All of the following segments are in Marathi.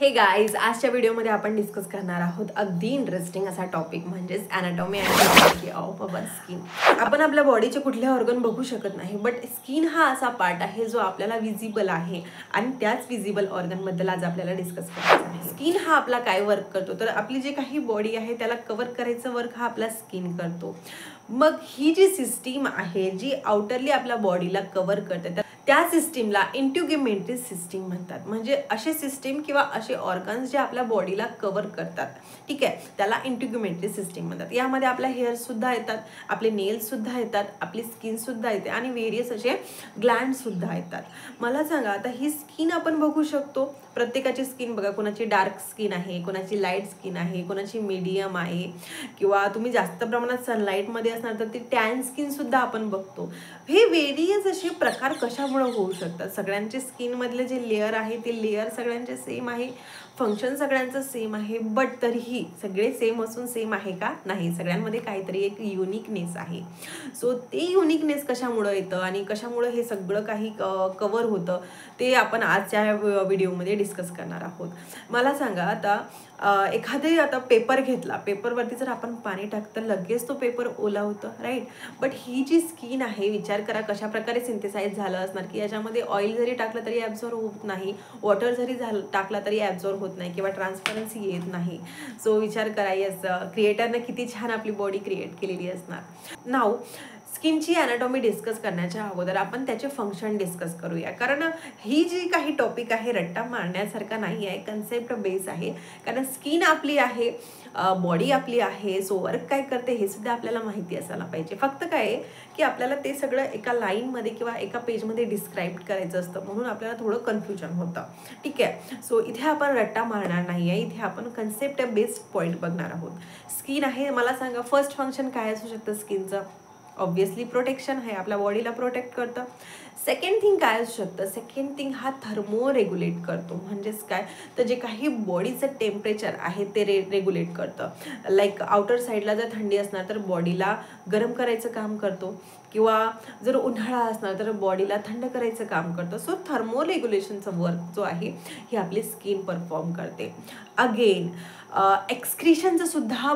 हे गाईज, आजच्या व्हिडिओमध्ये आपण डिस्कस करणार आहोत अगदी इंटरेस्टिंग असा टॉपिक म्हणजेच anatomy and physiology of our skin. आपण आपल्या बॉडीचे कुठले ऑर्गन बघू शकत नाही, बट स्किन हा असा पार्ट आहे जो आपल्याला विजिबल आहे आणि त्याच विजिबल ऑर्गनबद्दल आज आपल्याला डिस्कस करायचं आहे. स्किन हा आपला काय वर्क करतो, तर आपली जे काही बॉडी आहे त्याला कव्हर करायचं वर्क हा आपला स्किन करतो. मग ही जी सिस्टीम आहे जी आउटरली आपल्या बॉडीला कव्हर करते त्या सिस्टीमला इंटिग्युमेंटरी सिस्टीम म्हणतात. म्हणजे असे सिस्टीम किंवा असे ऑर्गन्स जे आपल्या बॉडीला कव्हर करतात, ठीक आहे, त्याला इंटिग्युमेंटरी सिस्टीम म्हणतात. यामध्ये आपल्या हेअर्स सुद्धा येतात, आपले नेल्स सुद्धा येतात, आपली स्किन सुद्धा येते आणि व्हेरियस असे ग्लँड सुद्धा येतात. मला सांगा, आता ही स्किन आपण बघू शकतो. प्रत्येकाची स्किन बघा, कोणाची डार्क स्किन आहे, कोणाची लाईट स्किन आहे, कोणाची मीडियम आहे, किंवा तुम्ही जास्त प्रमाणात सनलाईटमध्ये असणार तर ती टॅन स्किन सुद्धा आपण बघतो. हे व्हेरियस असे प्रकार कशामुळे होऊ शकतात? सगळ्यांचे स्किनमधले जे लेअर आहे ते लेअर सगळ्यांचे सेम आहे, फंक्शन सगळ्यांचं सेम आहे, बट तरीही सगळे सेम असून सेम आहे का? नाही, सगळ्यांमध्ये काहीतरी एक युनिकनेस आहे. सो ते युनिकनेस कशामुळं येतं आणि कशामुळं हे सगळं काही कव्हर होतं ते आपण आजच्या व्हिडिओमध्ये डिस्कस करणार आहोत. मला सांगा, आता पेपर घेतला, पेपरवरती जर आपण पाणी टाकतं लगेच तो पेपर ओला होतं, राईट? बट ही जी स्किन आहे, विचार करा कशा प्रकारे सिंथेसाइज झालं असणार की याच्यामध्ये ऑइल जरी टाकलं तरी ॲब्झॉर्ब होत नाही, वॉटर जरी टाकला तरी ॲब्झॉर्ब होत नाही किंवा ट्रान्सपरन्सी येत नाही. सो विचार करा, यस, क्रिएटरने किती छान आपली बॉडी क्रिएट केलेली असणार. नाव स्किनची ॲनाटॉमी डिस्कस करण्याच्या अगोदर आपण त्याचे फंक्शन डिस्कस करूया, कारण ही जी काही टॉपिक आहे रट्टा मारण्यासारखा नाही आहे, कन्सेप्ट बेस आहे. कारण स्किन आपली आहे, बॉडी आपली आहे, सो वर्क काय करते हे सुद्धा आपल्याला माहिती असायला पाहिजे. फक्त काय आहे की आपल्याला ते सगळं एका लाईनमध्ये किंवा एका पेजमध्ये डिस्क्राईब करायचं असतं, म्हणून आपल्याला थोडं कन्फ्युजन होतं, ठीक आहे. सो इथे आपण रट्टा मारणार नाही आहे, इथे आपण कन्सेप्ट बेस्ड पॉईंट बघणार आहोत. स्किन आहे, मला सांगा फर्स्ट फंक्शन काय असू शकतं स्किनचं? ऑब्वियसली प्रोटेक्शन आहे, आपल्या बॉडीला प्रोटेक्ट करतं. सेकंड थिंग काय असू शकतं? सेकंड थिंग हा थर्मो रेग्युलेट करतो. म्हणजेच काय, तर जे काही बॉडीचं टेम्परेचर आहे ते रेग्युलेट करतं. लाईक आउटर साईडला जर थंडी असणार तर बॉडीला गरम करायचं काम करतो, किंवा जर उन्हाळा असणार तर बॉडीला थंड करायचं काम करतं. सो थर्मो रेग्युलेशनचा वर्क जो आहे ही आपली स्किन परफॉर्म करते. अगेन एक्सक्रिशनचं सुद्धा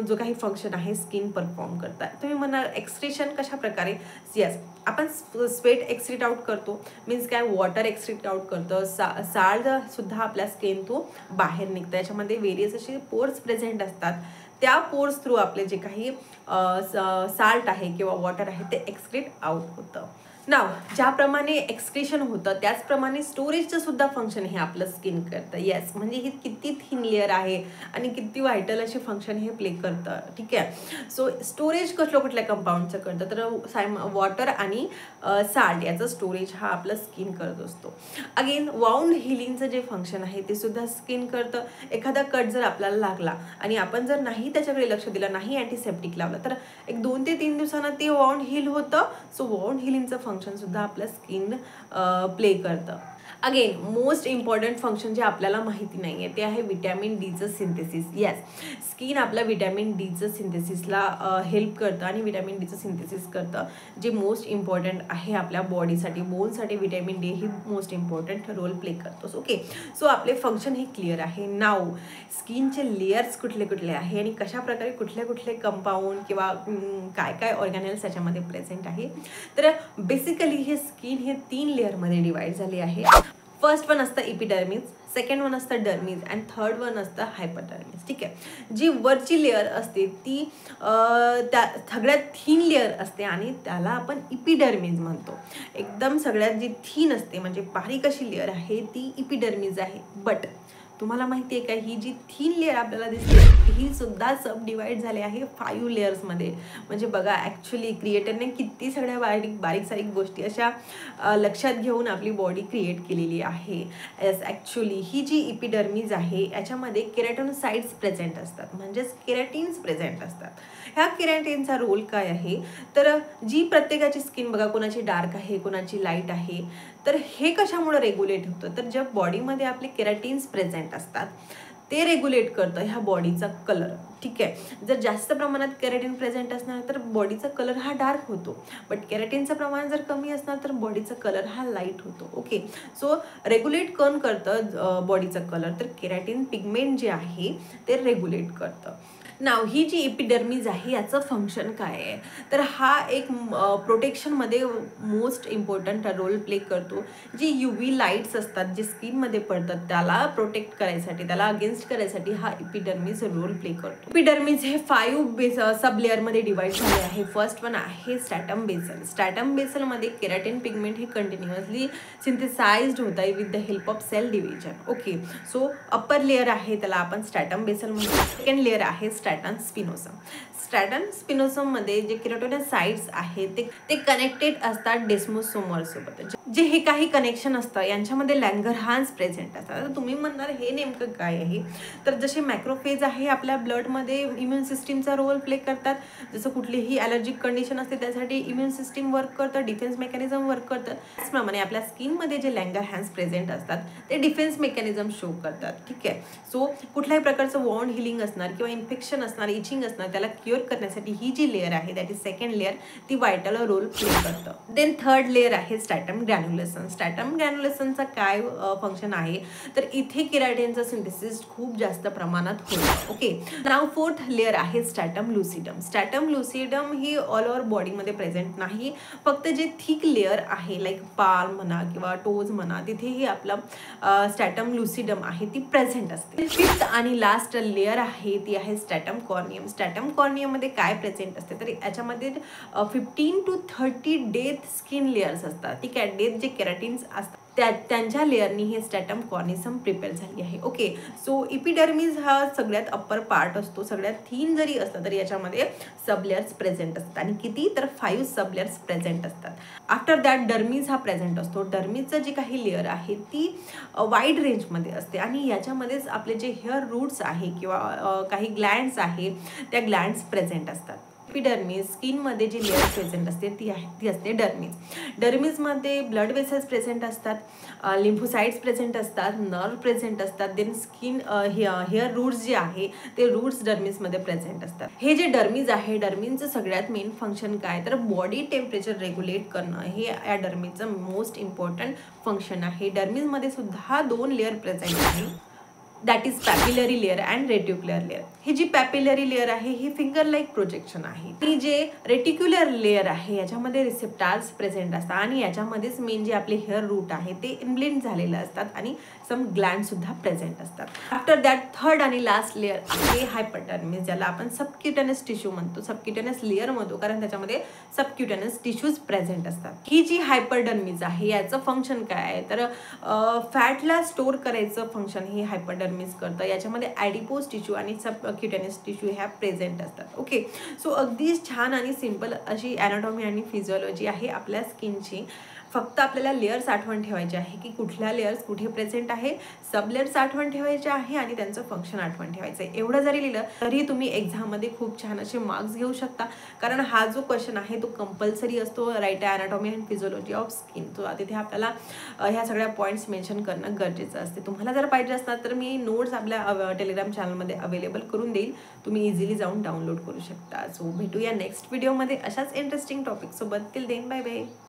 जो काही फंक्शन आहे स्किन परफॉर्म करतात. तुम्ही म्हणाल एक्सक्रिशन कशा प्रकारे? यस, आपण स्वेट एक्सक्रीट आउट करतो, मीन्स काय, वॉटर एक्सक्रीट आउट करतो, साल्ट सुद्धा आपल्या स्किन थ्रू बाहेर निघतं. याच्यामध्ये व्हेरियस असे पोर्स प्रेझेंट असतात. त्या पोर्स थ्रू आपले जे काही साल्ट आहे किंवा वॉटर आहे ते एक्सक्रीट आउट होतं. नाव ज्याप्रमाणे एक्सक्रिशन होतं त्याचप्रमाणे स्टोरेजचं सुद्धा फंक्शन हे आपलं स्किन करतं. येस, म्हणजे ही किती थिन लेअर आहे आणि किती व्हायटल असे फंक्शन हे प्ले करतं, ठीक आहे. सो स्टोरेज कुठल्या कंपाऊंडचं करतं? तर वॉटर आणि साल्ट याचं स्टोरेज हा आपलं स्किन करत असतो. अगेन वाउंड हिलिंगचं जे फंक्शन आहे ते सुद्धा स्किन करतं. एखादा कट जर आपल्याला लागला आणि आपण जर नाही त्याच्याकडे लक्ष दिलं, नाही अँटीसेप्टिक लावलं, तर एक 2 ते 3 दिवसांना ते वाउंड हिल होतं. सो वाउंड हिलिंगचं फंक्शन सुद्धा आपलं स्किन प्ले करतं. अगेन मोस्ट इम्पॉर्टंट फंक्शन जे आपल्याला माहिती नाही आहे ते आहे विटॅमिन डीचं सिंथेसिस. येस, स्किन आपल्या विटॅमिन डीचं सिंथेसिसला हेल्प करतं आणि विटॅमिन डीचं सिंथेसिस करतं, जे मोस्ट इम्पॉर्टंट आहे आपल्या बॉडीसाठी. बोनसाठी विटॅमिन डी ही मोस्ट इम्पॉर्टंट रोल प्ले करतो. ओके, सो आपले फंक्शन हे क्लिअर आहे. नाव स्किनचे लेयर्स कुठले कुठले आहे आणि कशा प्रकारे कुठले कंपाऊंड किंवा काय ऑर्गॅनेल्स त्याच्यामध्ये प्रेझेंट आहे. तर बेसिकली हे स्किन हे 3 लेअरमध्ये डिवाइड झाली आहे. फर्स्ट वन असतं इपिडर्मिस, सेकंड वन असतं डर्मिस अँड थर्ड वन असतं हायपरडर्मिस, ठीक आहे. जी वरची लेअर असते ती त्या सगळ्यात थिन लेअर असते आणि त्याला आपण इपिडर्मिस म्हणतो. एकदम सगळ्यात जी थिन असते म्हणजे बारीक अशी लेअर आहे ती इपिडर्मिस आहे. बट तुम्हाला माहिती आहे का, ही जी थिन लेअर आपल्याला दिसते ही सुद्धा सब डिवाइड झाली आहे 5 लेयर्समध्ये. म्हणजे बघा, ॲक्च्युली क्रिएटरने किती सगळ्या बारीक सारीक गोष्टी अशा लक्षात घेऊन आपली बॉडी क्रिएट केलेली आहे. येस, ॲक्च्युली ही जी इपिडर्मिस आहे याच्यामध्ये केराटिनोसाइट्स प्रेझेंट असतात, म्हणजेच केराटिन्स प्रेझेंट असतात. ह्या केराटिनचा रोल काय आहे? तर जी प्रत्येकाची स्किन बघा, कोणाची डार्क आहे, कोणाची लाईट आहे, तर हे कशामुळे रेग्युलेट होतं? तर ज्या बॉडीमध्ये आपले केराटिन्स प्रेझेंट असतात ते रेग्युलेट करतं ह्या बॉडीचा कलर. ठीक आहे, जर जास्त प्रमाणात केराटिन प्रेझेंट असणार तर बॉडीचा कलर हा डार्क होतो, बट केराटिनचं प्रमाण जर कमी असणार तर बॉडीचा कलर हा लाईट होतो. ओके, सो रेग्युलेट कोण करतं बॉडीचा कलर, तर केराटिन पिगमेंट जे आहे ते रेग्युलेट करतं. नाव ही जी एपिडर्मिस आहे याचं फंक्शन काय आहे, तर हा एक प्रोटेक्शनमध्ये मोस्ट इम्पॉर्टंट रोल प्ले करतो. जी UV लाईट्स असतात जे स्किनमध्ये पडतात त्याला प्रोटेक्ट करायसाठी, त्याला अगेन्स्ट करायसाठी हा एपिडर्मिस रोल प्ले करतो. एपिडर्मिस हे 5 सब लेअरमध्ये डिवाइड झाले आहे. फर्स्ट वन आहे स्ट्रॅटम बेसल. स्ट्रॅटम बेसलमध्ये केराटिन पिगमेंट हे कंटिन्युअसली सिंथेसाइज्ड होत आहे with the help of cell division. Okay, so upper layer आहे त्याला आपण स्ट्रॅटम बेसल म्हणतो. सेकंड लेअर आहे स्ट्रॅटम स्पिनोसम. स्ट्रॅटम स्पिनोसम मध्ये जे केराटिनोसाइट्स आहेत ते कनेक्टेड असतात डेस्मोसोमर सोबत. जे हे काही कनेक्शन असतं यांच्यामध्ये लँगरहान्स प्रेझेंट असतात. आता तुम्ही म्हणणार हे नेमकं काय आहे, तर जसे मॅक्रोफेज आहे आपल्या ब्लडमध्ये इम्युन सिस्टीमचा रोल प्ले करतात. जसं कुठलीही ॲलर्जिक कंडिशन असते त्यासाठी इम्युन सिस्टीम वर्क करतं, डिफेन्स मेकॅनिझम वर्क करतं. त्याचप्रमाणे आपल्या स्किनमध्ये जे लँगरहान्स प्रेझेंट असतात ते डिफेन्स मेकॅनिझम शो करतात. ठीक आहे, सो कुठल्याही प्रकारचं वॉन्ड हिलिंग असणार किंवा इन्फेक्शन असणार, इचिंग असणार, त्याला क्युअर करण्यासाठी ही जी लेअर आहे दॅट इज सेकंड लेअर ती वायटल रोल प्ले करतं. देन थर्ड लेअर आहे स्ट्रॅटम ग्रॅन्युलेशन. स्ट्रॅटम ग्रॅन्युलेशनचा काय फंक्शन आहे, तर इथे केराटिनचं सिंथेसिस खूप जास्त प्रमाणात होतं. ओके, नाव फोर्थ लेअर आहे स्ट्रॅटम लुसिडम. स्ट्रॅटम लुसिडम ही ऑल ओव्हर बॉडीमध्ये प्रेझेंट नाही, फक्त जे थिक लेअर आहे लाईक पाल्म म्हणा किंवा टोज म्हणा तिथेही आपलं स्ट्रॅटम लुसिडम आहे ती प्रेझेंट असते. फिफ्थ आणि लास्ट लेअर आहे ती आहे स्ट्रॅटम कॉर्नियम. स्ट्रॅटम कॉर्नियममध्ये काय प्रेझेंट असते, तर याच्यामध्ये 15 to 30 डेथ स्किन लेयर्स असतात. ठीक आहे, डेथ जे केराटिन्स असतात त्यांच्या लेअरनी हे स्ट्रॅटम कॉर्निसम प्रिपेअर झाली आहे. ओके, सो एपिडर्मिस हा सगळ्यात अप्पर पार्ट असतो. सगळ्यात थीन जरी असतं तरी याच्यामध्ये सब लेयर्स प्रेझेंट असतात आणि किती तर 5 सब लेयर्स प्रेझेंट असतात. आफ्टर दॅट डर्मिस हा प्रेझेंट असतो. डर्मिसचं जी काही लेअर आहे ती वाईड रेंजमध्ये असते आणि याच्यामध्येच आपले जे हेअर रूट्स आहे किंवा काही ग्लँड्स आहे त्या ग्लँड्स प्रेझेंट असतात. एपिडर्मिस स्किनमध्ये जी लेअर प्रेझेंट असते ती असते डर्मिस. डर्मिसमध्ये ब्लड वेसल्स प्रेझेंट असतात, लिम्फोसाइट्स प्रेझेंट असतात, नर्व प्रेझेंट असतात. देन स्किन हेअर रूट्स जे आहे ते रूट्स डर्मिसमध्ये प्रेझेंट असतात. हे जे डर्मिस आहे डर्मिसचं सगळ्यात मेन फंक्शन काय, तर बॉडी टेम्परेचर रेग्युलेट करणं हे या डर्मिसचं मोस्ट इम्पॉर्टंट फंक्शन आहे. डर्मिसमध्ये सुद्धा 2 लेअर प्रेझेंट आहे, that is papillary layer and reticular layer. ही जी पॅपिलरी लेअर आहे ही फिंगर लाईक प्रोजेक्शन आहे. ही जे रेटिक्युलर लेअर आहे याच्यामध्ये रिसेप्टार्स प्रेझेंट असतात आणि याच्यामध्येच मेन जे आपले हेअर रूट आहे ते इनब्लेंड झालेले असतात आणि सम ग्लँड सुद्धा प्रेझेंट असतात. आफ्टर दॅट थर्ड आणि लास्ट लेअर आहे हायपरडर्मिस, ज्याला आपण सबक्युटेनस टिश्यू म्हणतो, सबक्युटेनस लेअर म्हणतो कारण त्याच्यामध्ये सबक्युटेनस टिश्यूज प्रेझेंट असतात. ही जी हायपरडर्मिस आहे याचं फंक्शन काय आहे, तर फॅटला स्टोअर करायचं फंक्शन हे हायपरडर्मिस करतं. याच्यामध्ये ॲडिपोज टिश्यू आणि सबक्युटेनस टिश्यू ह्या प्रेझेंट असतात. ओके, सो अगदी छान आणि सिंपल अशी ॲनाटॉमी आणि फिजिओलॉजी आहे आपल्या स्किनची. फक्त आपल्याला लेयर्स आठवण ठेवायचे आहे की कुठल्या लेयर्स कुठे प्रेझेंट आहे, सब लेयर्स आठवण ठेवायचे आहे आणि त्यांचं फंक्शन आठवण ठेवायचं आहे. एवढं जरी लिहिलं तरी तुम्ही एक्झाममध्ये खूप छान असे मार्क्स घेऊ शकता, कारण हा जो क्वेश्चन आहे तो कंपल्सरी असतो right anatomy and physiology of skin. तो तिथे आपल्याला ह्या सगळ्या पॉईंट्स मेन्शन करणं गरजेचं असते. तुम्हाला जर पाहिजे असतात तर मी नोट्स आपल्या टेलिग्राम चॅनलमध्ये अवेलेबल करून देईल, तुम्ही इझिली जाऊन डाउनलोड करू शकता. सो भेटूया नेक्स्ट व्हिडिओमध्ये अशाच इंटरेस्टिंग टॉपिकसोबत. Till then bye bye.